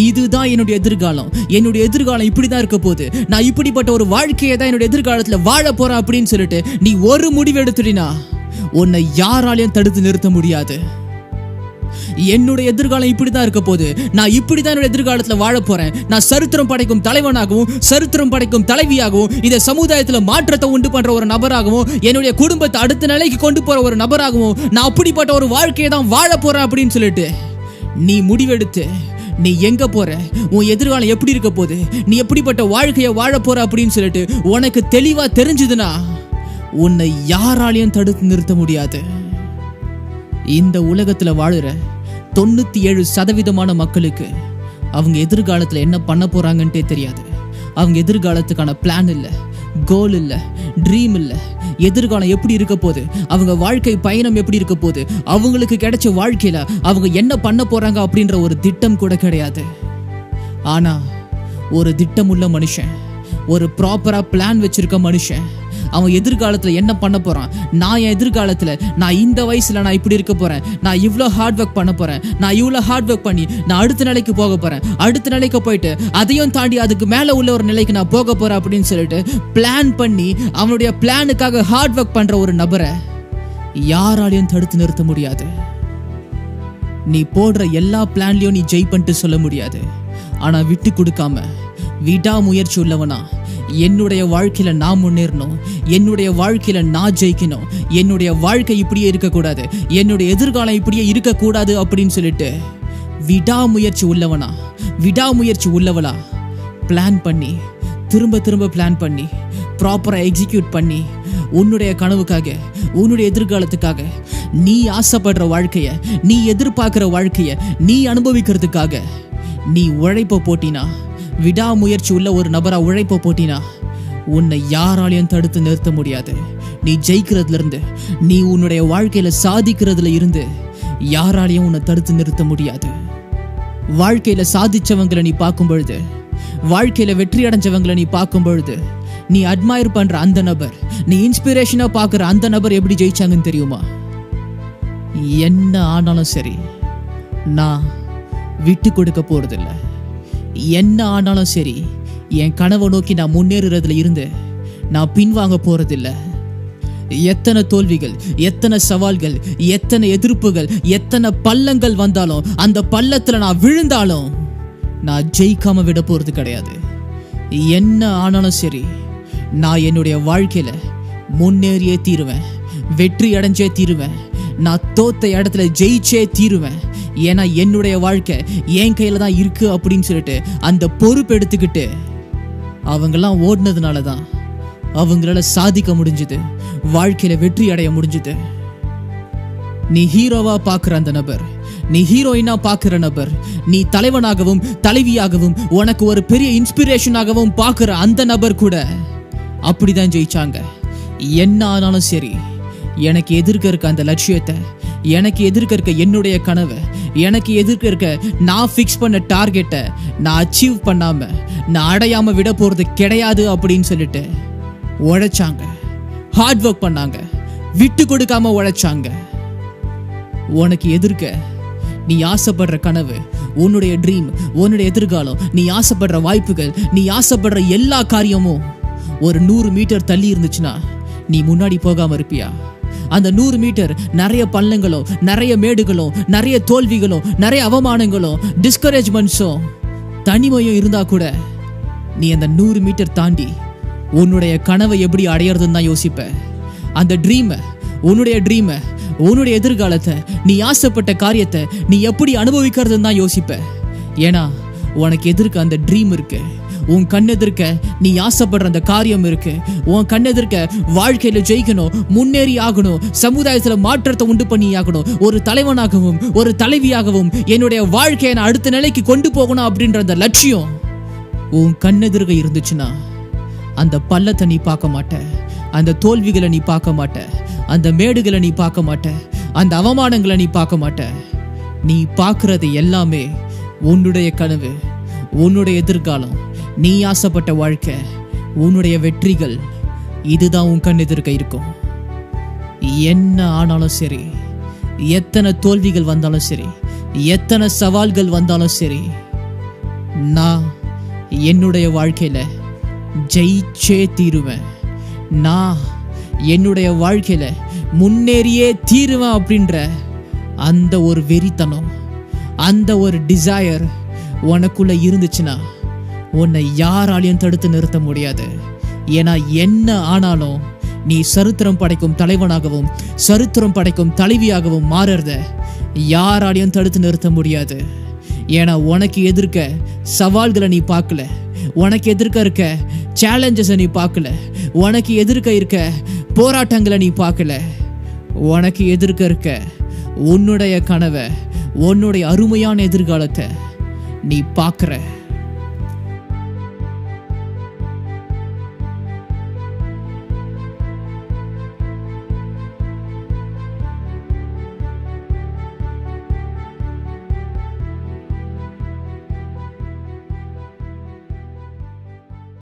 இதுதான் என்னுடைய எதிர்காலம், என்னுடைய எதிர்காலம் இப்படிதான் இருக்க போகுது, நான் இப்படிப்பட்ட ஒரு வாழ்க்கையை தான் என்னுடைய எதிர்காலத்துல வாழ போறேன் அப்படின்னு சொல்லிட்டு நீ ஒரு முடிவு எடுத்துட்டினா உன்னை யாராலையும் தடுத்து நிறுத்த முடியாது. என்னுடைய எதிர்காலம் இப்படிதான் இருக்க போகுது, நான் இப்படிதான் என்னுடைய எதிர்காலத்துல வாழ போறேன், நான் சரித்திரம் படைக்கும் தலைவனாகவும் சரித்திரம் படைக்கும் தலைவியாகவும் இந்த சமுதாயத்துல மாற்றத்தை உண்டு பண்ற ஒரு நபராகவும் என்னுடைய குடும்பத்தை அடுத்த நிலைக்கு கொண்டு போற ஒரு நபராகவும் நான் அப்படிப்பட்ட ஒரு வாழ்க்கையை தான் வாழ போறேன் அப்படின்னு சொல்லிட்டு நீ முடிவெடுத்து நீ எங்க போற, உன் எதிர்காலம் எப்படி இருக்க போகுது, நீ எப்படிப்பட்ட வாழ்க்கையை வாழ போற அப்படின்னு சொல்லிட்டு உனக்கு தெளிவா தெரிஞ்சதுன்னா உன்னை யாராலையும் தடுத்து நிறுத்த முடியாது. இந்த உலகத்துல வாழுற 97% மக்களுக்கு அவங்க எதிர்காலத்துல என்ன பண்ண போறாங்கன்ட்டே தெரியாது. அவங்க எதிர்காலத்துக்கான பிளான் இல்லை, கோல் இல்லை, ட்ரீம் இல்லை. எதிர்காலம் எப்படி இருக்க போகுது, அவங்க வாழ்க்கை பயணம் எப்படி இருக்க போகுது, அவங்களுக்கு கிடைச்ச வாழ்க்கையில அவங்க என்ன பண்ண போறாங்க அப்படின்ற ஒரு திட்டம் கூட கிடையாது. ஆனா ஒரு திட்டம் உள்ள மனுஷன், ஒரு ப்ராப்பரா பிளான் வச்சிருக்க மனுஷன் அவன் எதிர்காலத்துல என்ன பண்ண போறான், நான் என் எதிர்காலத்துல நான் இந்த வயசுல நான் இப்படி இருக்க போறேன், நான் இவ்வளோ ஹார்ட் ஒர்க் பண்ண போறேன், நான் இவ்வளோ ஹார்ட் ஒர்க் பண்ணி நான் அடுத்த நிலைக்கு போக போறேன், அடுத்த நிலைக்கு போயிட்டு அதையும் தாண்டி அதுக்கு மேல உள்ள ஒரு நிலைக்கு நான் போக போறேன் அப்படின்னு சொல்லிட்டு பிளான் பண்ணி அவனுடைய பிளானுக்காக ஹார்ட் ஒர்க் பண்ற ஒரு நபரை யாராலையும் தடுத்து நிறுத்த முடியாது. நீ போடுற எல்லா பிளான்லயும் நீ ஜெய் பண்ணிட்டு சொல்ல முடியாது. ஆனா விட்டு கொடுக்காம விடாமுயற்சி உள்ளவனா என்னுடைய வாழ்க்கையில நான் முன்னேறணும், என்னுடைய வாழ்க்கையில நான் ஜெயிக்கணும், என்னுடைய வாழ்க்கை இப்படியே இருக்கக்கூடாது, என்னுடைய எதிர்காலம் இப்படியே இருக்கக்கூடாது அப்படின்னு சொல்லிட்டு விடாமுயற்சி உள்ளவனா விடாமுயற்சி உள்ளவளா பிளான் பண்ணி திரும்ப திரும்ப பிளான் பண்ணி ப்ராப்பரா எக்ஸிக்யூட் பண்ணி உன்னுடைய கனவுக்காக உன்னுடைய எதிர்காலத்துக்காக நீ ஆசைப்படுற வாழ்க்கைய நீ எதிர்பார்க்கிற வாழ்க்கைய நீ அனுபவிக்கிறதுக்காக நீ உழைப்ப போட்டினா, விடாமுயற்சி உள்ள ஒரு நபரா உழைப்ப போட்டினா உன்னை யாராலையும் தடுத்து நிறுத்த முடியாது. நீ ஜெயிக்கிறதுல இருந்து நீ உன்னுடைய வாழ்க்கையில சாதிக்கிறதுல இருந்து யாராலையும் உன்னை தடுத்து நிறுத்த முடியாது. வாழ்க்கையில சாதிச்சவங்களை நீ பார்க்கும் பொழுது, வாழ்க்கையில வெற்றி அடைஞ்சவங்களை நீ பார்க்கும் பொழுது நீ அட்மையர் பண்ற அந்த நபர், நீ இன்ஸ்பிரேஷனா பார்க்குற அந்த நபர் எப்படி ஜெயிச்சாங்கன்னு தெரியுமா? என்ன ஆனாலும் சரி நான் விட்டு கொடுக்க போறதில்லை, என்ன ஆனாலும் சரி என் கனவை நோக்கி நான் முன்னேறுறதுல இருந்து நான் பின்வாங்க போறதில்லை. எத்தனை தோல்விகள், எத்தனை சவால்கள், எத்தனை எதிர்ப்புகள், எத்தனை பள்ளங்கள் வந்தாலும் அந்த பள்ளத்துல நான் விழுந்தாலும் நான் ஜெயிக்காம விட போறது கிடையாது. என்ன ஆனாலும் சரி நான் என்னுடைய வாழ்க்கையில முன்னேறியே தீருவேன், வெற்றி அடைஞ்சே தீருவேன், நான் தோத்த இடத்துல ஜெயிச்சே தீருவேன். ஏன்னா என்னுடைய வாழ்க்கை என் கையில தான் இருக்கு அப்படின்னு சொல்லிட்டு அந்த பொறுப்பு எடுத்துக்கிட்டு அவங்கெல்லாம் ஓடினதுனால தான் அவங்களால சாதிக்க முடிஞ்சது, வாழ்க்கையில வெற்றி அடைய முடிஞ்சது. நீ ஹீரோவா பார்க்குற அந்த நபர், நீ ஹீரோயினா பார்க்குற நபர், நீ தலைவனாகவும் தலைவியாகவும் உனக்கு ஒரு பெரிய இன்ஸ்பிரேஷனாகவும் பார்க்குற அந்த நபர் கூட அப்படிதான் ஜெயிச்சாங்க. என்ன ஆனாலும் சரி எனக்கு எதிர்க்க இருக்க அந்த லட்சியத்தை, எனக்கு எதிர்க்க இருக்க என்னுடைய கனவை, எனக்கு எதிர்க்க இருக்க நான் ஃபிக்ஸ் பண்ண டார்கெட்டை நான் அச்சீவ் பண்ணாம நான் அடையாம விட போறது கிடையாது அப்படின்னு சொல்லிட்டு உழைச்சாங்க, ஹார்ட் ஒர்க் பண்ணாங்க, விட்டு கொடுக்காம உழைச்சாங்க. உனக்கு எதிர்க்க நீ ஆசைப்படுற கனவு, உன்னுடைய ட்ரீம், உன்னுடைய எதிர்காலம், நீ ஆசைப்படுற வாய்ப்புகள், நீ ஆசைப்படுற எல்லா காரியமும் ஒரு 100 மீட்டர் தள்ளி இருந்துச்சுன்னா நீ முன்னாடி போகாம இருப்பியா? அந்த 100 மீட்டர் நிறைய பள்ளங்களும், நிறைய மேடுகளும், நிறைய தோல்விகளும், நிறைய அவமானங்களும், டிஸ்கரேஜ்மெண்ட்ஸும், தனிமையும் இருந்தா கூட நீ அந்த 100 மீட்டர் தாண்டி உன்னுடைய கனவை எப்படி அடையிறதுன்னு தான் யோசிப்ப. அந்த ட்ரீமை, உன்னுடைய ட்ரீமை, உன்னுடைய எதிர்காலத்தை, நீ ஆசைப்பட்ட காரியத்தை நீ எப்படி அனுபவிக்கிறதுன்னு தான் யோசிப்ப. ஏன்னா உனக்கு எதிர்க்க அந்த ட்ரீம் இருக்கு, உன் கண்ணெதிர்க்க நீ ஆசைப்படுற அந்த காரியம் இருக்கு, உன் கண்ணெதிர்க்க வாழ்க்கையில ஜெயிக்கணும், முன்னேறி ஆகணும், சமுதாயத்துல மாற்றத்தை உண்டு பண்ணி ஆகணும், ஒரு தலைவனாகவும் ஒரு தலைவியாகவும் என்னுடைய வாழ்க்கையை நான் அடுத்த நிலைக்கு கொண்டு போகணும் அப்படின்ற அந்த லட்சியம் உன் கண்ணெதிர்க்க இருந்துச்சுன்னா அந்த பள்ளத்தை நீ பார்க்க மாட்ட, அந்த தோல்விகளை நீ பார்க்க மாட்ட, அந்த மேடுகளை நீ பார்க்க மாட்ட, அந்த அவமானங்களை நீ பார்க்க மாட்ட. நீ பார்க்கறது எல்லாமே உன்னுடைய கனவு, உன்னுடைய எதிர்காலம், நீ ஆசைப்பட்ட வாழ்க்கை, உன்னுடைய வெற்றிகள். இதுதான் உன் கண் எதிர்க்க இருக்கும். என்ன ஆனாலும் சரி, எத்தனை தோல்விகள் வந்தாலும் சரி, எத்தனை சவால்கள் வந்தாலும் சரி, நான் என்னுடைய வாழ்க்கையில ஜெயிச்சே தீருவேன், நான் என்னுடைய வாழ்க்கையில முன்னேறியே தீருவேன் அப்படின்ற அந்த ஒரு வெறித்தனம், அந்த ஒரு டிசையர் உனக்குள்ள இருந்துச்சுன்னா உன்னை யாராலையும் தடுத்து நிறுத்த முடியாது. ஏன்னா என்ன ஆனாலும் நீ சரித்திரம் படைக்கும் தலைவனாகவும் சரித்திரம் படைக்கும் தலைவியாகவும் மாறுறத யாராலையும் தடுத்து நிறுத்த முடியாது. ஏன்னா உனக்கு எதிர்க்க சவால்களை நீ பார்க்கல, உனக்கு எதிர்க்க இருக்க சேலஞ்சஸை நீ பார்க்கல, உனக்கு எதிர்க்க இருக்க போராட்டங்களை நீ பார்க்கல, உனக்கு எதிர்க்க இருக்க உன்னுடைய கனவை, உன்னுடைய அருமையான எதிர்காலத்தை நீ பார்க்குற.